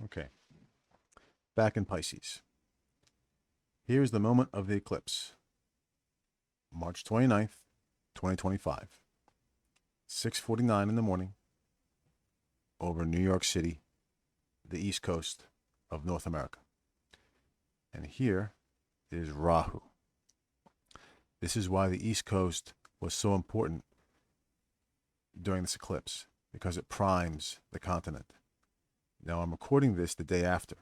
Okay, back in Pisces. Here's the moment of the eclipse. March 29th, 2025. 6:49 in the morning over New York City, the east coast of North America. And here is Rahu. This is why the east coast was so important during this eclipse, because it primes the continent. Now I'm recording this the day after,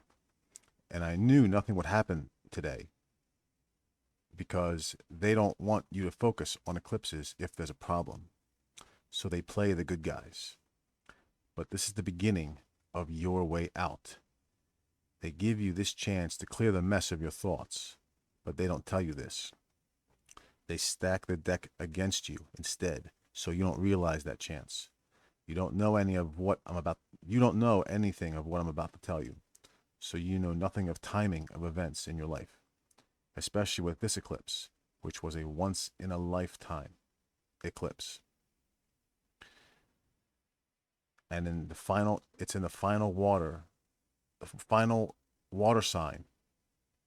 and I knew nothing would happen today because they don't want you to focus on eclipses if there's a problem. So they play the good guys. But this is the beginning of your way out. They give you this chance to clear the mess of your thoughts, but they don't tell you this. They stack the deck against you instead, so you don't realize that chance. You don't know anything of what I'm about to tell you. So you know nothing of timing of events in your life, especially with this eclipse, which was a once in a lifetime eclipse. And it's in the final water sign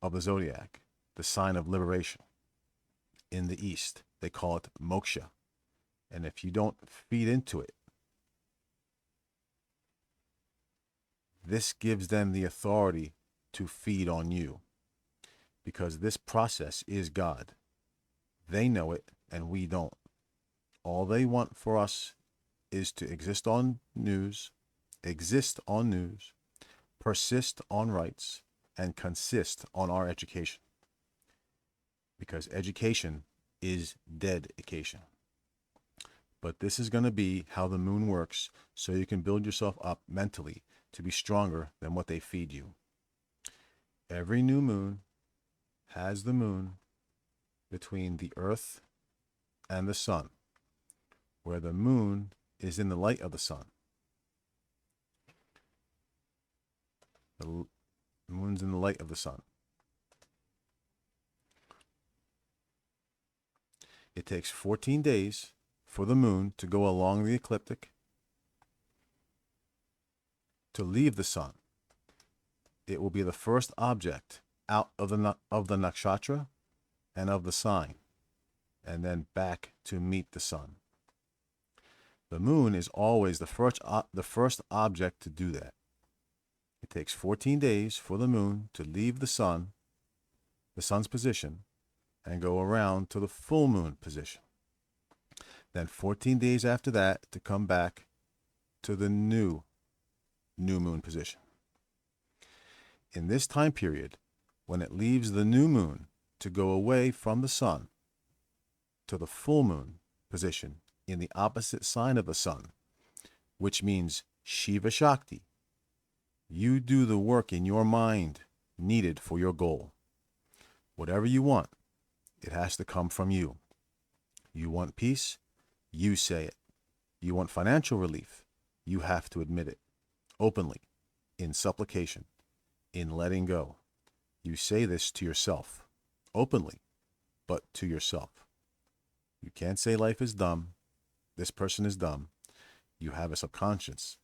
of the zodiac, the sign of liberation. In the East, they call it moksha. And if you don't feed into it, this gives them the authority to feed on you, because this process is God. They know it and we don't. All they want for us is to exist on news, persist on rights, and consist on our education. Because education is dedication. But this is going to be how the moon works, so you can build yourself up mentally to be stronger than what they feed you. Every new moon has the moon between the earth and the sun, where the moon is in the light of the sun. The moon's in the light of the sun. It takes 14 days for the moon to go along the ecliptic to leave the sun. It will be the first object out of the nakshatra and of the sign, and then back to meet the sun. The moon is always the first object to do that. It takes 14 days for the moon to leave the sun's position, and go around to the full moon position. Then 14 days after that to come back to the new moon position. In this time period, when it leaves the new moon to go away from the sun to the full moon position in the opposite sign of the sun, which means Shiva Shakti, you do the work in your mind needed for your goal. Whatever you want, it has to come from you. You want peace? You say it. You want financial relief? You have to admit it. Openly, in supplication, in letting go. You say this to yourself. Openly, but to yourself. You can't say life is dumb. This person is dumb. You have a subconscious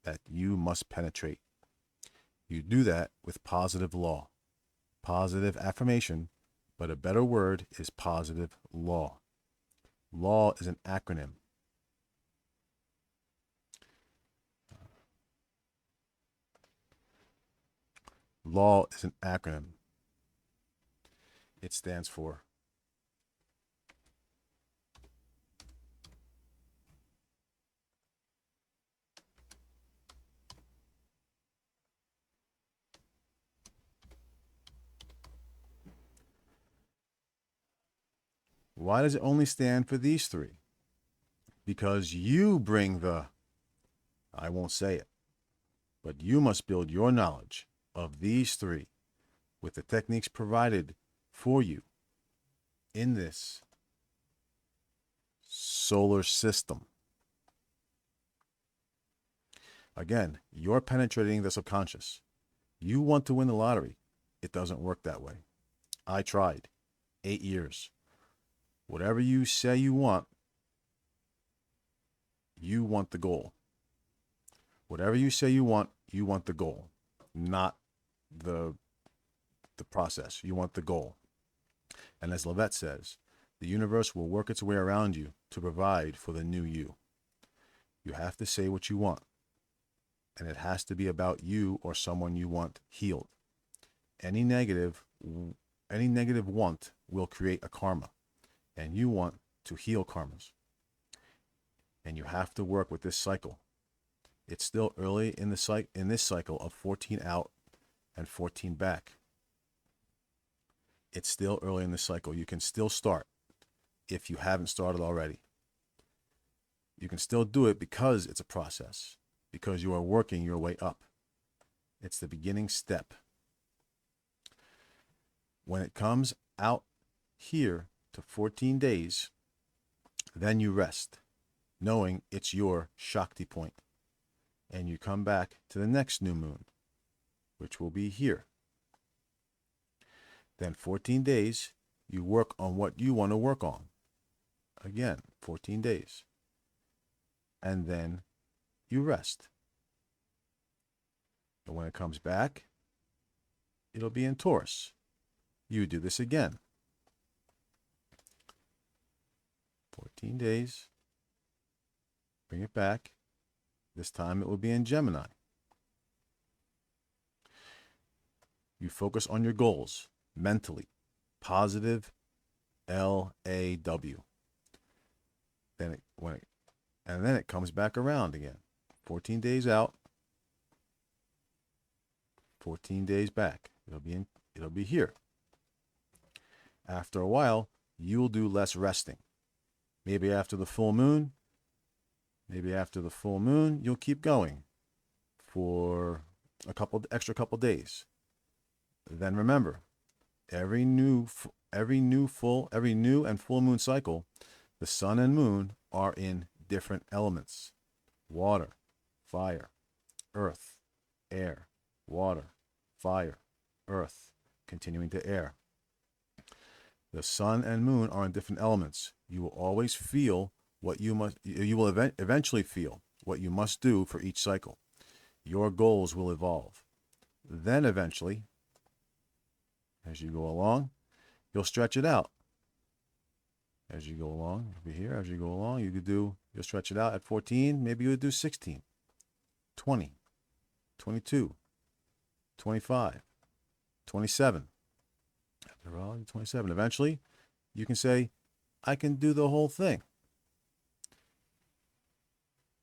that you must penetrate. You do that with positive law, positive affirmation, but a better word is positive law. Law is an acronym. Law is an acronym. It stands for why does it only stand for these three? Because you bring I won't say it, but you must build your knowledge of these three with the techniques provided for you in this solar system. Again, you're penetrating the subconscious. You want to win the lottery. It doesn't work that way. I tried. 8 years. Whatever you say you want the goal. Whatever you say you want the goal. not the process. You want the goal. And as Levette says, the universe will work its way around you to provide for the new you. You have to say what you want, and it has to be about you or someone you want healed. Any negative want will create a karma, and you want to heal karmas. And you have to work with this cycle. It's still early in this cycle of 14 out and 14 back. It's still early in the cycle. You can still start if you haven't started already. You can still do it because it's a process, because you are working your way up. It's the beginning step. When it comes out here to 14 days, then you rest, knowing it's your Shakti point. And you come back to the next new moon, which will be here. Then 14 days, you work on what you want to work on. Again, 14 days. And then you rest. And when it comes back, it'll be in Taurus. You do this again. 14 days. Bring it back. This time it will be in Gemini. You focus on your goals mentally. Positive LAW. Then it comes back around again. 14 days out. 14 days back. It'll be here. After a while, you'll do less resting. Maybe after the full moon, you'll keep going for extra couple days. Then remember, every new and full moon cycle, the sun and moon are in different elements: water, fire, earth, air, water, fire, earth, continuing to air. The sun and moon are in different elements. You will always feel you will eventually feel what you must do for each cycle. Your goals will evolve. Then eventually, as you go along, you'll stretch it out. As you go along, over here, as you go along, you'll stretch it out at 14, maybe you'll do 16, 20, 22, 25, 27. After all, 27. Eventually, you can say, I can do the whole thing.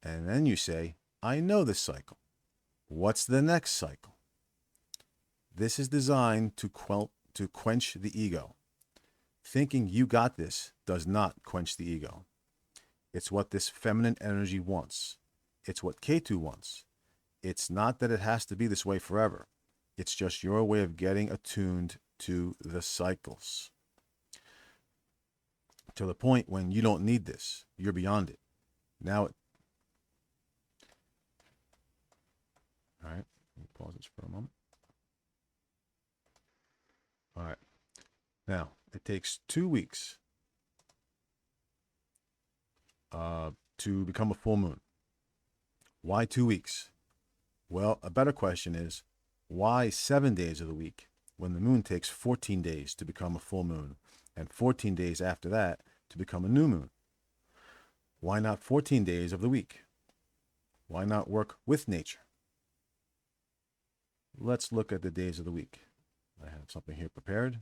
And then you say, I know this cycle. What's the next cycle? This is designed to quench the ego. Thinking you got this does not quench the ego. It's what this feminine energy wants. It's what Ketu wants. It's not that it has to be this way forever. It's just your way of getting attuned to the cycles. To the point when you don't need this. You're beyond it. Now all right, let me pause this for a moment. All right. Now, it takes 2 weeks to become a full moon. Why 2 weeks? Well, a better question is, why 7 days of the week when the moon takes 14 days to become a full moon and 14 days after that to become a new moon? Why not 14 days of the week? Why not work with nature? Let's look at the days of the week. I have something here prepared.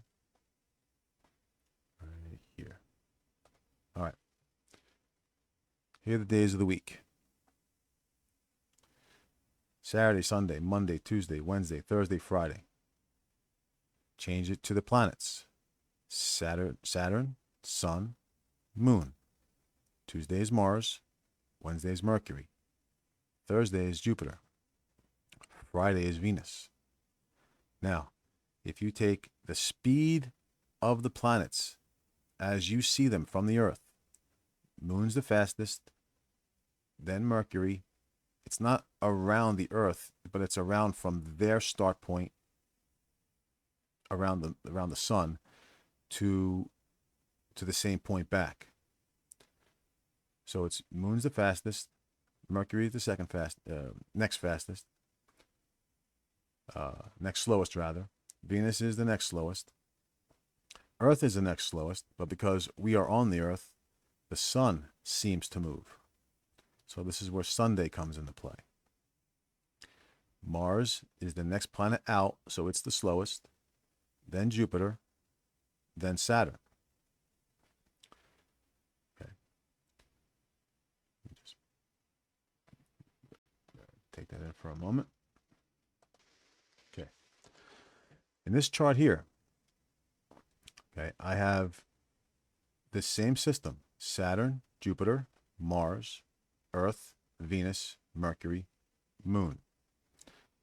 Right here. All right. Here are the days of the week. Saturday, Sunday, Monday, Tuesday, Wednesday, Thursday, Friday. Change it to the planets. Saturn, Sun, Moon. Tuesday is Mars. Wednesday is Mercury. Thursday is Jupiter. Friday is Venus. Now, if you take the speed of the planets as you see them from the Earth, Moon's the fastest, then Mercury. It's not around the Earth, but it's around from their start point around the Sun to the same point back. So it's Moon's the fastest, Mercury is the next fastest. next slowest rather. Venus is the next slowest. Earth is the next slowest, but because we are on the Earth, the sun seems to move. So this is where Sunday comes into play. Mars is the next planet out, so it's the slowest. Then Jupiter, then Saturn. Okay. Just take that in for a moment. Okay. In this chart here, okay, I have the same system: Saturn, Jupiter, Mars, Earth, Venus, Mercury, Moon.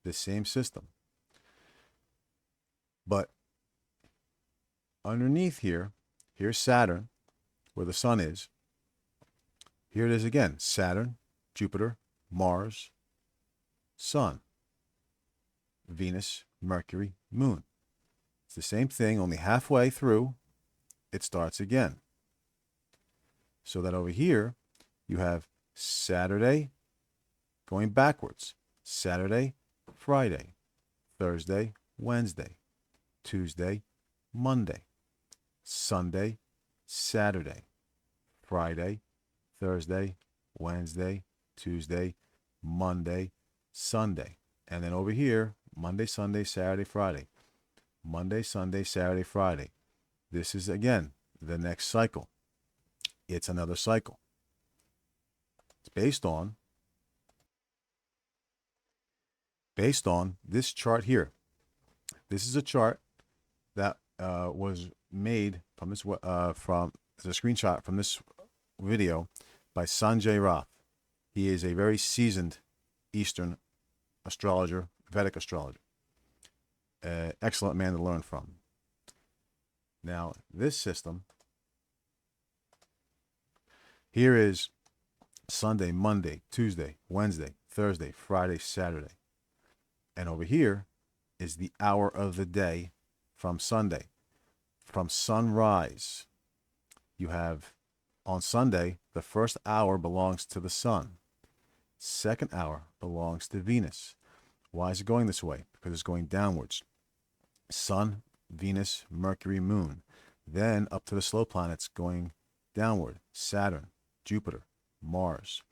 The same system. But underneath here, here's Saturn, where the sun is. Here it is again: Saturn, Jupiter, Mars, Sun, Venus, Mercury, Moon. It's the same thing, only halfway through, it starts again. So that over here, you have Saturday going backwards. Saturday, Friday, Thursday, Wednesday, Tuesday, Monday, Sunday, Saturday, Friday, Thursday, Wednesday, Tuesday, Monday, Sunday. And then over here, Monday, Sunday, Saturday, Friday. Monday, Sunday, Saturday, Friday. This is, again, the next cycle. It's another cycle. It's based on this chart here. This is a chart that was made from this as a screenshot from this video by Sanjay Roth. He is a very seasoned Eastern astrologer, Vedic astrologer. Excellent man to learn from. Now, this system here is Sunday, Monday, Tuesday, Wednesday, Thursday, Friday, Saturday. And over here is the hour of the day from Sunday. From sunrise, you have on Sunday, the first hour belongs to the sun. Second hour belongs to Venus. Why is it going this way? Because it's going downwards. Sun, Venus, Mercury, Moon. Then up to the slow planets going downward. Saturn, Jupiter, Mars,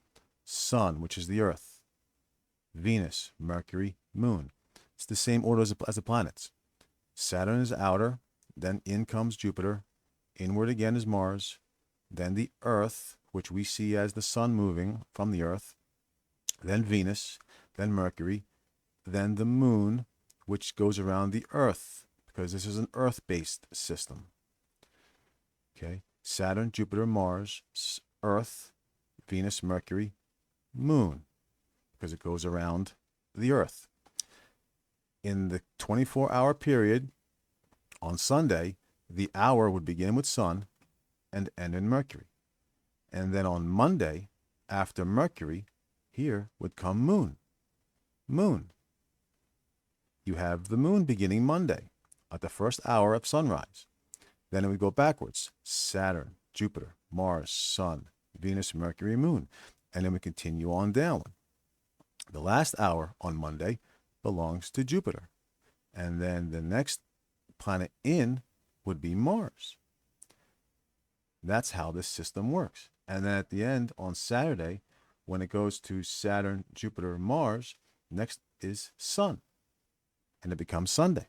Sun, which is the Earth, Venus, Mercury, Moon. It's the same order as the planets. Saturn is outer, then in comes Jupiter, inward again is Mars, then the Earth, which we see as the sun moving from the Earth, then Venus, then Mercury, then the Moon, which goes around the Earth, because this is an Earth-based system. Okay, Saturn, Jupiter, Mars, Earth, Venus, Mercury, Moon, because it goes around the Earth. In the 24-hour period on Sunday, the hour would begin with Sun and end in Mercury. And then on Monday, after Mercury, here would come Moon. Moon. You have the Moon beginning Monday at the first hour of sunrise. Then it would go backwards. Saturn, Jupiter, Mars, Sun, Venus, Mercury, Moon. And then we continue on down. The last hour on Monday belongs to Jupiter. And then the next planet in would be Mars. That's how this system works. And then at the end on Saturday, when it goes to Saturn, Jupiter, Mars, next is Sun. And it becomes Sunday.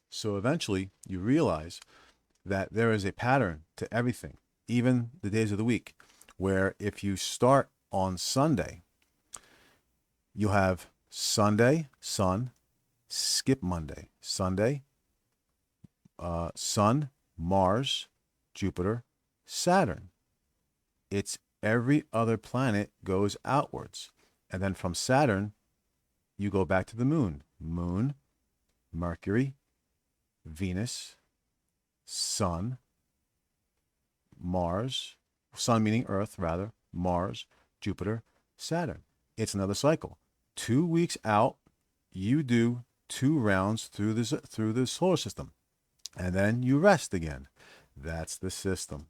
So eventually you realize that there is a pattern to everything, even the days of the week, where if you start on Sunday, you'll have Sunday, Sun, skip Monday. Sunday, Sun, Mars, Jupiter, Saturn. It's every other planet goes outwards. And then from Saturn, you go back to the Moon. Moon, Mercury, Venus, Sun, Mars, Sun meaning Earth rather, Mars, Jupiter, Saturn. It's another cycle. 2 weeks out, you do 2 rounds through the solar system. And then you rest again. That's the system.